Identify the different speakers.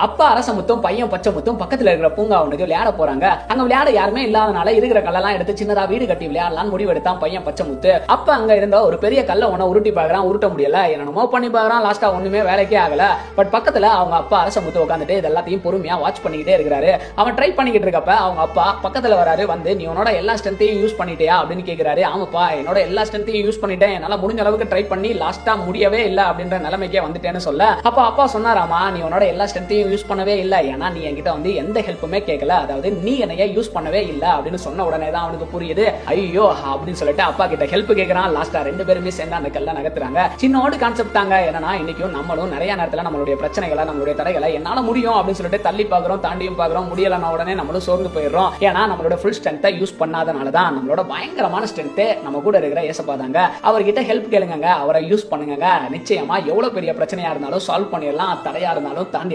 Speaker 1: அப்பா அரசமுத்தும் பையன் பச்சைமுத்தும் பக்கத்துல இருக்கிற பூங்கா ஒண்ணுக்கு விளையாட போறாங்க. அங்க விளையாட யாருமே இல்லாதனால இருக்கிற கல்லெல்லாம் எடுத்து சின்னதா வீடு கட்டி விளையாடலாம்னு முடிவெடுத்தான் பையன் பச்சைமுத்து. அப்ப அங்க இருந்த ஒரு பெரிய கல்லை ஒண்ண உருட்டி பாக்குறான், உருட்ட முடியல. என்னமோ பண்ணி பாக்குறான், லாஸ்டா ஒண்ணுமே வேலைக்கே ஆகல. பட் பக்கத்துல அவங்க அப்பா அரசமுத்து உட்காந்துட்டு இது எல்லாத்தையும் பொறுமையா வாட்ச் பண்ணிக்கிட்டே இருக்கிறாரு. அவன் ட்ரை பண்ணிக்கிட்டு இருக்கப்ப அவங்க அப்பா பக்கத்துல வராரு. வந்து நீ உன்னோட எல்லா ஸ்ட்ரென்த்தையும் யூஸ் பண்ணிட்டியா அப்படின்னு கேக்குறாரு. ஆமாப்பா, என்னோட எல்லா ஸ்ட்ரென்த்தையும் யூஸ் பண்ணிட்டேன், என்னால முடிஞ்ச அளவுக்கு ட்ரை பண்ணி லாஸ்டா முடியவே இல்ல அப்படின்ற நிலைமைக்கே வந்துட்டேன்னு சொல்ல, அப்ப அப்பா சொன்னாராமா, நீ உன்னோட எல்லா ஸ்ட்ரென்த்தையும் யூஸ் பண்ணவே இல்ல, ஏன்னா நீ என்கிட்ட வந்து எந்த ஹெல்ப்புமே கேட்கல, அதாவது நீ என்னைய யூஸ் பண்ணவே இல்ல அப்படின்னு சொன்ன உடனே தான் அவனுக்கு புரியுது. ஐயோ அப்படின்னு சொல்லிட்டு அப்பா கிட்ட ஹெல்ப் கேட்கறான். லாஸ்டா ரெண்டு பேருமே சேர்ந்து அந்த கல்ல நகர்த்துறாங்க. சின்னோடு கான்செப்ட் தாங்க. என்னன்னா இன்னைக்கும் நம்மளும் நிறைய நேரத்துல நம்மளுடைய பிரச்சனைகளை, நம்மளுடைய தடைகளை என்னால முடியும் அப்படின்னு சொல்லிட்டு தள்ளி பாக்குறோம், தாண்டியும் பாக்குறோம். முடியலன்னா உடனே நம்மளும் சோர்ந்து போயிடுறோம். ஏன்னா நம்மளோட ஃபுல் ஸ்ட்ரென்த்தை யூஸ் பண்ணாதனாலதான். நம்மளோட பயங்கரமான ஸ்ட்ரென்த் நம்ம கூட இருக்கிற ஏசப்பா தாங்க. அவர்கிட்ட ஹெல்ப் கேளுங்க, அவரை யூஸ் பண்ணுங்க. நிச்சயமா எவ்வளவு பெரிய பிரச்சனையா இருந்தாலும் சால்வ் பண்ணிடலாம், தடையா இருந்தாலும் தாண்டிடலாம்.